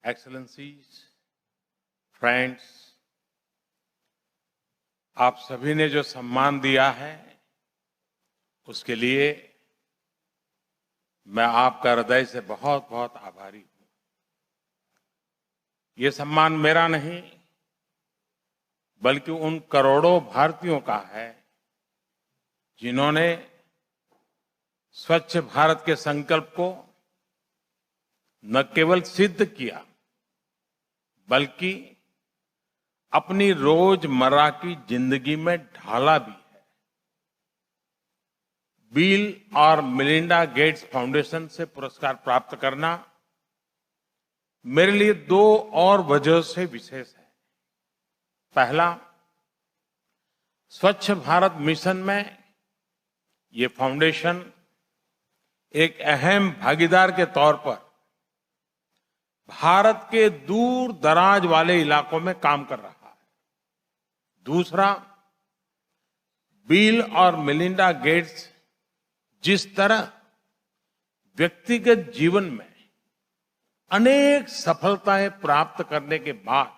Excellencies, friends, आप सभी ने जो सम्मान दिया है उसके लिए मैं आपका हृदय से बहुत बहुत आभारी हूं। ये सम्मान मेरा नहीं बल्कि उन करोड़ों भारतीयों का है जिन्होंने स्वच्छ भारत के संकल्प को न केवल सिद्ध किया बल्कि अपनी रोजमर्रा की जिंदगी में ढाला भी है। बिल और मिलिंडा गेट्स फाउंडेशन से पुरस्कार प्राप्त करना मेरे लिए दो और वजह से विशेष है। पहला, स्वच्छ भारत मिशन में ये फाउंडेशन एक अहम भागीदार के तौर पर भारत के दूर दराज वाले इलाकों में काम कर रहा है। दूसरा, बिल और मिलिंडा गेट्स जिस तरह व्यक्तिगत जीवन में अनेक सफलताएं प्राप्त करने के बाद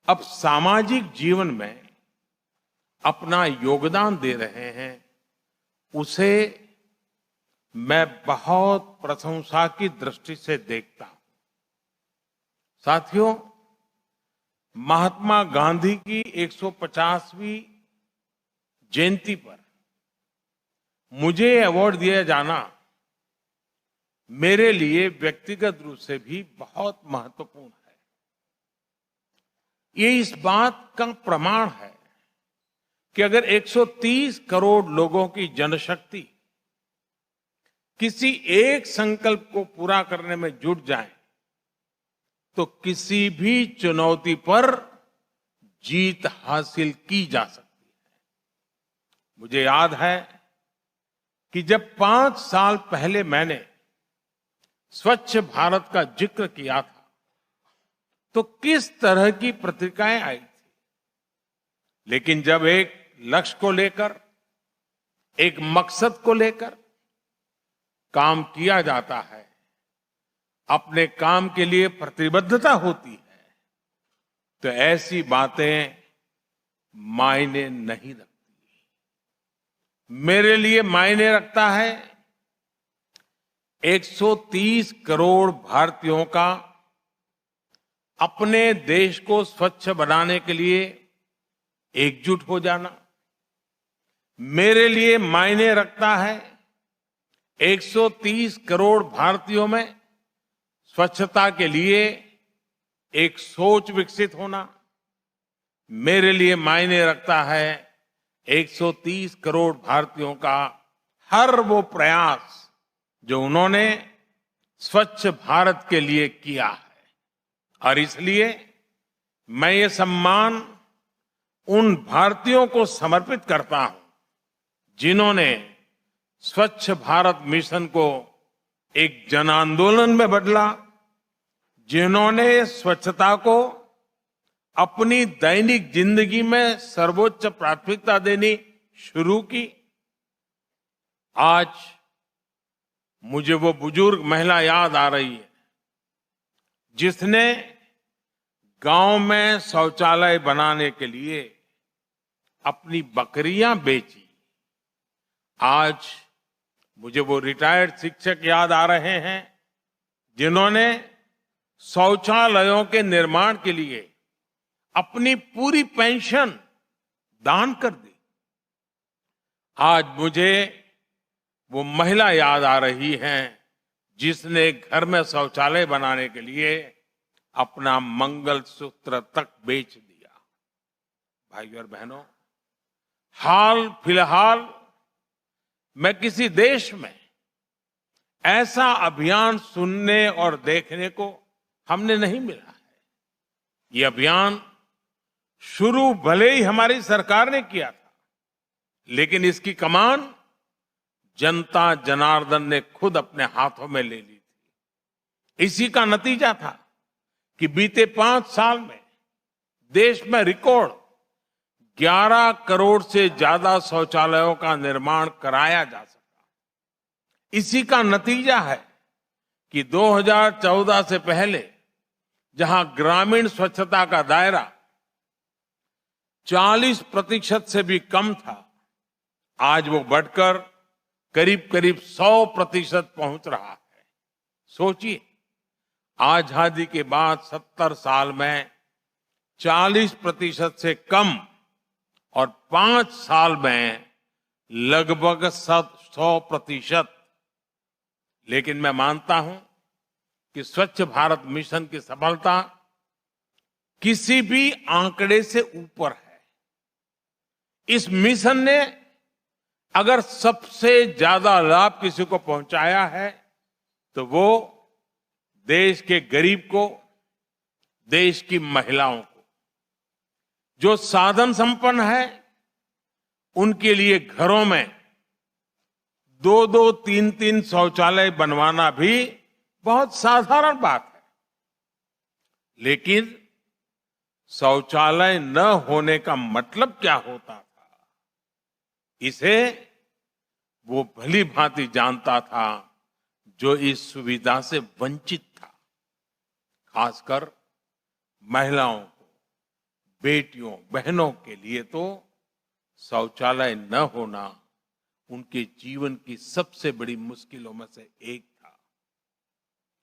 अब सामाजिक जीवन में अपना योगदान दे रहे हैं, उसे मैं बहुत प्रशंसा की दृष्टि से देखता हूं। साथियों, महात्मा गांधी की 150वीं जयंती पर मुझे अवार्ड दिया जाना मेरे लिए व्यक्तिगत रूप से भी बहुत महत्वपूर्ण है। ये इस बात का प्रमाण है कि अगर 130 करोड़ लोगों की जनशक्ति किसी एक संकल्प को पूरा करने में जुट जाए तो किसी भी चुनौती पर जीत हासिल की जा सकती है। मुझे याद है कि जब 5 साल पहले मैंने स्वच्छ भारत का जिक्र किया था तो किस तरह की प्रतिक्रियाएं आई थी। लेकिन जब एक लक्ष्य को लेकर, एक मकसद को लेकर काम किया जाता है, अपने काम के लिए प्रतिबद्धता होती है, तो ऐसी बातें मायने नहीं रखती। मेरे लिए मायने रखता है 130 करोड़ भारतीयों का अपने देश को स्वच्छ बनाने के लिए एकजुट हो जाना। मेरे लिए मायने रखता है 130 करोड़ भारतीयों में स्वच्छता के लिए एक सोच विकसित होना। मेरे लिए मायने रखता है 130 करोड़ भारतीयों का हर वो प्रयास जो उन्होंने स्वच्छ भारत के लिए किया है। और इसलिए मैं ये सम्मान उन भारतीयों को समर्पित करता हूं जिन्होंने स्वच्छ भारत मिशन को एक जन आंदोलन में बदला, जिन्होंने स्वच्छता को अपनी दैनिक जिंदगी में सर्वोच्च प्राथमिकता देनी शुरू की। आज मुझे वो बुजुर्ग महिला याद आ रही है जिसने गांव में शौचालय बनाने के लिए अपनी बकरियां बेची। आज मुझे वो रिटायर्ड शिक्षक याद आ रहे हैं जिन्होंने शौचालयों के निर्माण के लिए अपनी पूरी पेंशन दान कर दी। आज मुझे वो महिला याद आ रही हैं जिसने घर में शौचालय बनाने के लिए अपना मंगलसूत्र तक बेच दिया। भाइयों और बहनों, हाल फिलहाल मैं किसी देश में ऐसा अभियान सुनने और देखने को हमने नहीं मिला है। ये अभियान शुरू भले ही हमारी सरकार ने किया था, लेकिन इसकी कमान जनता जनार्दन ने खुद अपने हाथों में ले ली थी। इसी का नतीजा था कि बीते 5 साल में देश में रिकॉर्ड 11 करोड़ से ज्यादा शौचालयों का निर्माण कराया जा सका। इसी का नतीजा है कि 2014 से पहले जहां ग्रामीण स्वच्छता का दायरा 40% से भी कम था, आज वो बढ़कर करीब करीब 100% पहुंच रहा है। सोचिए, आजादी के बाद 70 साल में 40% से कम और 5 साल में लगभग 100%। लेकिन मैं मानता हूं कि स्वच्छ भारत मिशन की सफलता किसी भी आंकड़े से ऊपर है। इस मिशन ने अगर सबसे ज्यादा लाभ किसी को पहुंचाया है तो वो देश के गरीब को, देश की महिलाओं को। जो साधन संपन्न है उनके लिए घरों में 2-2, 3-3 शौचालय बनवाना भी बहुत साधारण बात है। लेकिन शौचालय न होने का मतलब क्या होता था, इसे वो भली भांति जानता था जो इस सुविधा से वंचित था। खासकर महिलाओं को, बेटियों, बहनों के लिए तो शौचालय न होना उनके जीवन की सबसे बड़ी मुश्किलों में से एक था।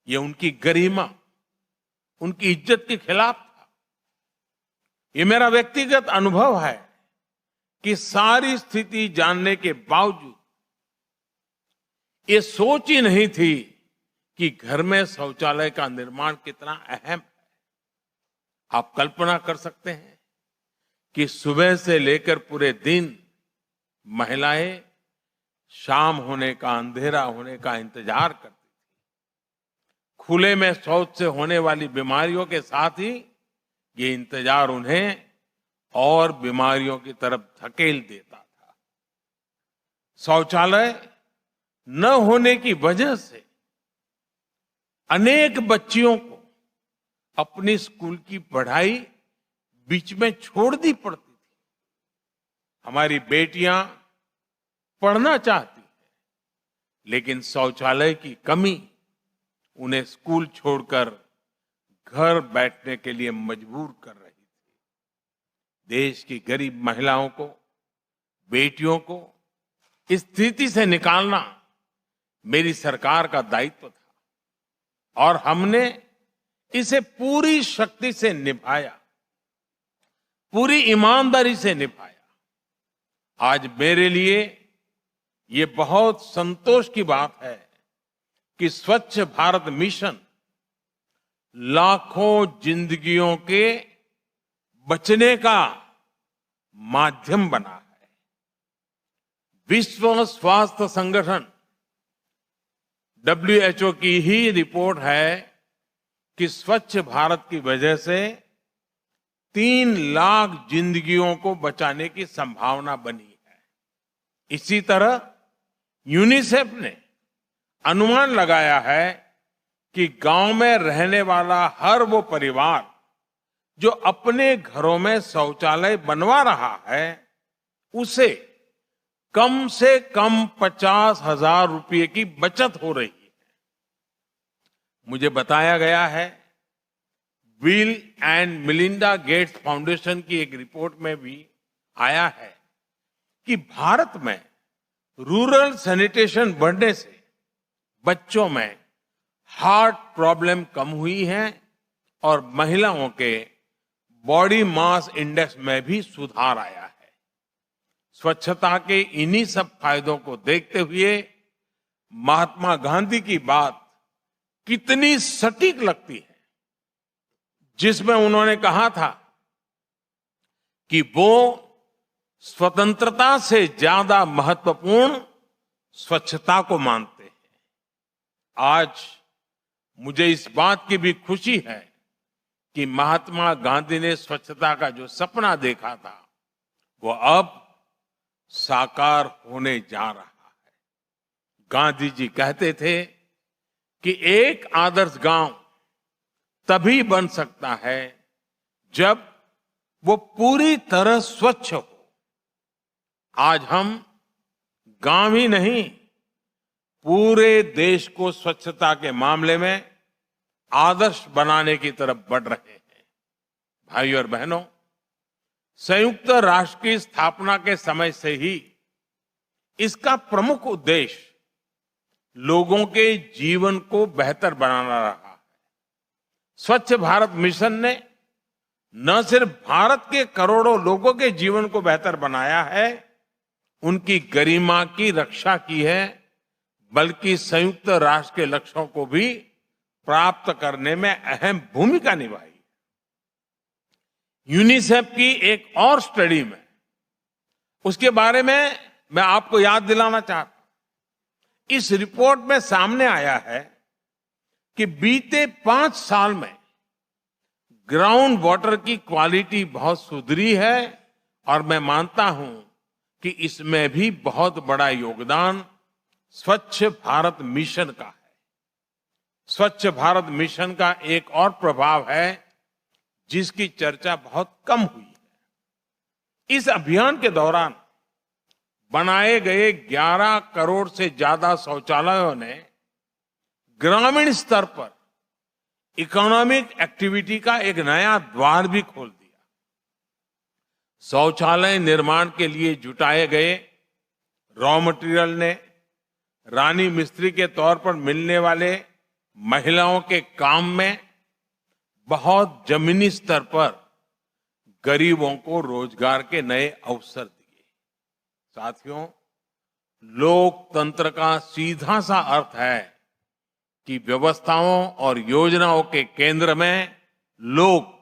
यह उनकी गरिमा, उनकी इज्जत के खिलाफ था। यह मेरा व्यक्तिगत अनुभव है कि सारी स्थिति जानने के बावजूद ये सोच ही नहीं थी कि घर में शौचालय का निर्माण कितना अहम है। आप कल्पना कर सकते हैं कि सुबह से लेकर पूरे दिन महिलाएं शाम होने का, अंधेरा होने का इंतजार करती थी। खुले में शौच से होने वाली बीमारियों के साथ ही ये इंतजार उन्हें और बीमारियों की तरफ धकेल देता था। शौचालय न होने की वजह से अनेक बच्चियों को अपनी स्कूल की पढ़ाई बीच में छोड़ दी पड़ती थी। हमारी बेटियां पढ़ना चाहती हैं, लेकिन शौचालय की कमी उन्हें स्कूल छोड़कर घर बैठने के लिए मजबूर कर रही थी। देश की गरीब महिलाओं को, बेटियों को इस स्थिति से निकालना मेरी सरकार का दायित्व था और हमने इसे पूरी शक्ति से निभाया, पूरी ईमानदारी से निभाया। आज मेरे लिए ये बहुत संतोष की बात है कि स्वच्छ भारत मिशन लाखों जिंदगियों के बचने का माध्यम बना है। विश्व स्वास्थ्य संगठन WHO की ही रिपोर्ट है कि स्वच्छ भारत की वजह से 3 लाख जिंदगियों को बचाने की संभावना बनी है। इसी तरह यूनिसेफ ने अनुमान लगाया है कि गांव में रहने वाला हर वो परिवार जो अपने घरों में शौचालय बनवा रहा है, उसे कम से कम 50,000 रुपये की बचत हो रही है। मुझे बताया गया है, bill and Melinda Gates foundation की एक रिपोर्ट में भी आया है कि भारत में रूरल सैनिटेशन बढ़ने से बच्चों में हार्ट प्रॉब्लम कम हुई है और महिलाओं के बॉडी मास इंडेक्स में भी सुधार आया है। स्वच्छता के इन्हीं सब फायदों को देखते हुए महात्मा गांधी की बात कितनी सटीक लगती है, जिसमें उन्होंने कहा था कि वो स्वतंत्रता से ज्यादा महत्वपूर्ण स्वच्छता को मानते हैं। आज मुझे इस बात की भी खुशी है कि महात्मा गांधी ने स्वच्छता का जो सपना देखा था वो अब साकार होने जा रहा है। गांधी जी कहते थे कि एक आदर्श गांव तभी बन सकता है जब वो पूरी तरह स्वच्छ हो। आज हम गांव ही नहीं, पूरे देश को स्वच्छता के मामले में आदर्श बनाने की तरफ बढ़ रहे हैं। भाइयों और बहनों, संयुक्त राष्ट्र की स्थापना के समय से ही इसका प्रमुख उद्देश्य लोगों के जीवन को बेहतर बनाना रहा है। स्वच्छ भारत मिशन ने न सिर्फ भारत के करोड़ों लोगों के जीवन को बेहतर बनाया है, उनकी गरिमा की रक्षा की है, बल्कि संयुक्त राष्ट्र के लक्ष्यों को भी प्राप्त करने में अहम भूमिका निभाई। यूनिसेफ की एक और स्टडी में उसके बारे में मैं आपको याद दिलाना चाहता हूं। इस रिपोर्ट में सामने आया है कि बीते 5 साल में ग्राउंड वाटर की क्वालिटी बहुत सुधरी है और मैं मानता हूं कि इसमें भी बहुत बड़ा योगदान स्वच्छ भारत मिशन का है। स्वच्छ भारत मिशन का एक और प्रभाव है जिसकी चर्चा बहुत कम हुई है। इस अभियान के दौरान बनाए गए 11 करोड़ से ज्यादा शौचालयों ने ग्रामीण स्तर पर इकोनॉमिक एक्टिविटी का एक नया द्वार भी खोल दिया। शौचालय निर्माण के लिए जुटाए गए रॉ मटेरियल ने रानी मिस्त्री के तौर पर मिलने वाले महिलाओं के काम में बहुत जमीनी स्तर पर गरीबों को रोजगार के नए अवसर दिए। साथियों, लोकतंत्र का सीधा सा अर्थ है कि व्यवस्थाओं और योजनाओं के केंद्र में लोग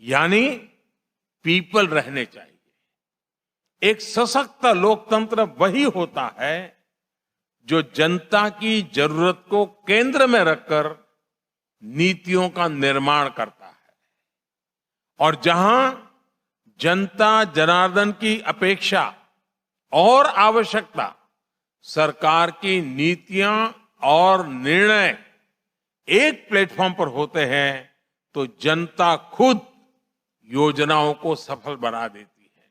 यानी पीपल रहने चाहिए। एक सशक्त लोकतंत्र वही होता है जो जनता की जरूरत को केंद्र में रखकर नीतियों का निर्माण करता है और जहां जनता जनार्दन की अपेक्षा और आवश्यकता सरकार की नीतियां और निर्णय एक प्लेटफॉर्म पर होते हैं तो जनता खुद योजनाओं को सफल बना देती है।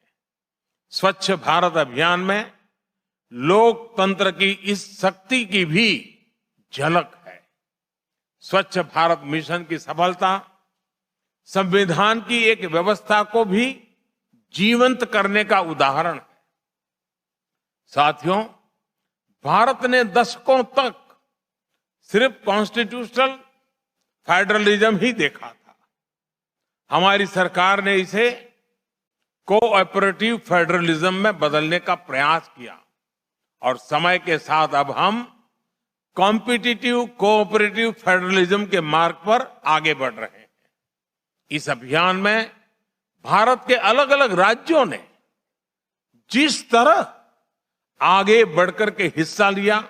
स्वच्छ भारत अभियान में लोकतंत्र की इस शक्ति की भी झलक है। स्वच्छ भारत मिशन की सफलता संविधान की एक व्यवस्था को भी जीवंत करने का उदाहरण है। साथियों, भारत ने दशकों तक सिर्फ कॉन्स्टिट्यूशनल फेडरलिज्म ही देखा था। हमारी सरकार ने इसे कोऑपरेटिव फेडरलिज्म में बदलने का प्रयास किया और समय के साथ अब हम कॉम्पिटिटिव कोऑपरेटिव फेडरलिज्म के मार्ग पर आगे बढ़ रहे हैं। इस अभियान में भारत के अलग अलग राज्यों ने जिस तरह आगे बढ़कर के हिस्सा लिया,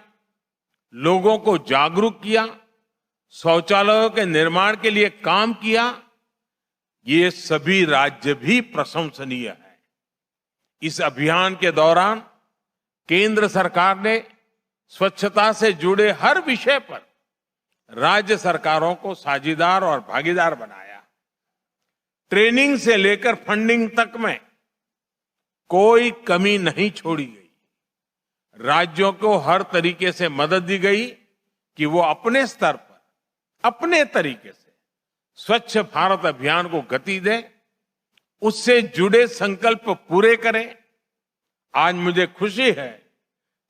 लोगों को जागरूक किया, शौचालयों के निर्माण के लिए काम किया, ये सभी राज्य भी प्रशंसनीय है। इस अभियान के दौरान केंद्र सरकार ने स्वच्छता से जुड़े हर विषय पर राज्य सरकारों को साझीदार और भागीदार बनाया। ट्रेनिंग से लेकर फंडिंग तक में कोई कमी नहीं छोड़ी गई। राज्यों को हर तरीके से मदद दी गई कि वो अपने स्तर पर अपने तरीके से स्वच्छ भारत अभियान को गति दें, उससे जुड़े संकल्प पूरे करें। आज मुझे खुशी है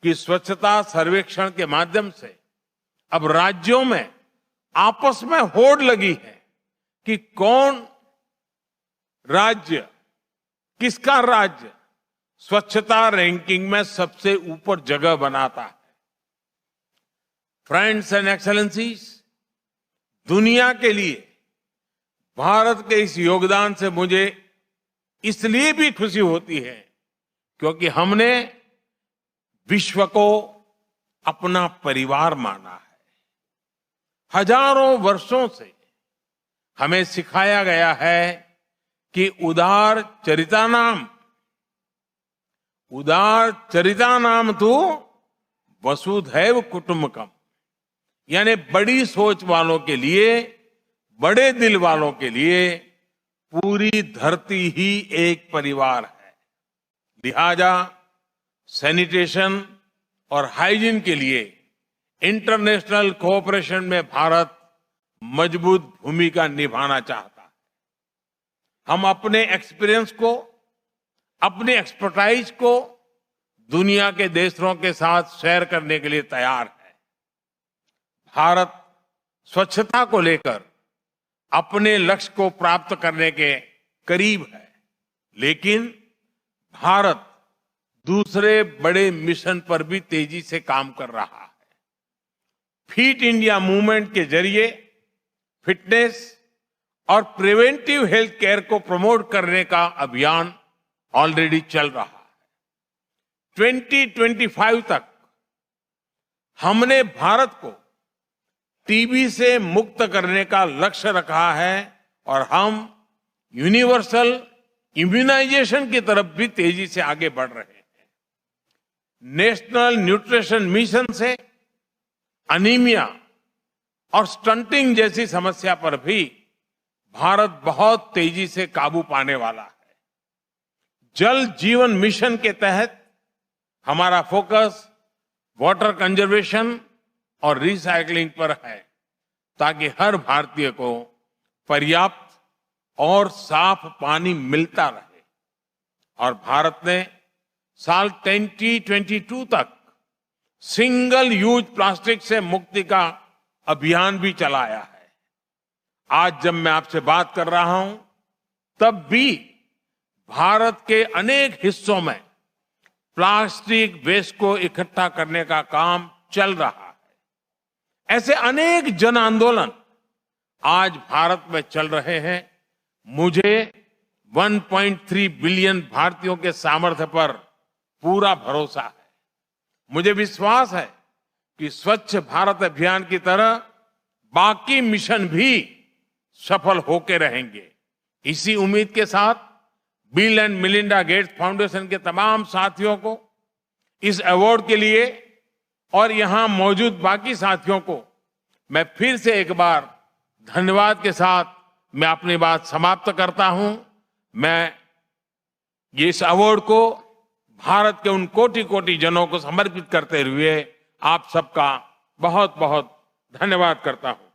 कि स्वच्छता सर्वेक्षण के माध्यम से अब राज्यों में आपस में होड़ लगी है कि कौन राज्य, किसका राज्य स्वच्छता रैंकिंग में सबसे ऊपर जगह बनाता है। फ्रेंड्स एंड एक्सेलेंसीज, दुनिया के लिए भारत के इस योगदान से मुझे इसलिए भी खुशी होती है क्योंकि हमने विश्व को अपना परिवार माना है। हजारों वर्षों से हमें सिखाया गया है कि उदार चरितानाम तो वसुधैव कुटुंबकम, यानी बड़ी सोच वालों के लिए, बड़े दिल वालों के लिए पूरी धरती ही एक परिवार है। लिहाजा सैनिटेशन और हाइजीन के लिए इंटरनेशनल कोऑपरेशन में भारत मजबूत भूमिका निभाना चाहता है। हम अपने एक्सपीरियंस को, अपने एक्सपर्टाइज को दुनिया के देशों के साथ शेयर करने के लिए तैयार है। भारत स्वच्छता को लेकर अपने लक्ष्य को प्राप्त करने के करीब है, लेकिन भारत दूसरे बड़े मिशन पर भी तेजी से काम कर रहा है। फिट इंडिया मूवमेंट के जरिए फिटनेस और प्रिवेंटिव हेल्थ केयर को प्रमोट करने का अभियान ऑलरेडी चल रहा है। 2025 तक हमने भारत को टीबी से मुक्त करने का लक्ष्य रखा है और हम यूनिवर्सल इम्यूनाइजेशन की तरफ भी तेजी से आगे बढ़ रहे हैं। नेशनल न्यूट्रिशन मिशन से अनीमिया और स्टंटिंग जैसी समस्या पर भी भारत बहुत तेजी से काबू पाने वाला है। जल जीवन मिशन के तहत हमारा फोकस वाटर कंजर्वेशन और रिसाइकलिंग पर है, ताकि हर भारतीय को पर्याप्त और साफ पानी मिलता रहे। और भारत ने साल 2022 तक सिंगल यूज प्लास्टिक से मुक्ति का अभियान भी चलाया है। आज जब मैं आपसे बात कर रहा हूं, तब भी भारत के अनेक हिस्सों में प्लास्टिक वेस्ट को इकट्ठा करने का काम चल रहा है। ऐसे अनेक जन आंदोलन आज भारत में चल रहे हैं। मुझे 1.3 बिलियन भारतीयों के सामर्थ्य पर पूरा भरोसा है। मुझे विश्वास है कि स्वच्छ भारत अभियान की तरह बाकी मिशन भी सफल होके रहेंगे। इसी उम्मीद के साथ bill and Melinda Gates foundation के तमाम साथियों को इस अवार्ड के लिए और यहां मौजूद बाकी साथियों को मैं फिर से एक बार धन्यवाद के साथ मैं अपनी बात समाप्त करता हूं। मैं इस अवार्ड को भारत के उन कोटि कोटि जनों को समर्पित करते हुए आप सबका बहुत बहुत धन्यवाद करता हूं।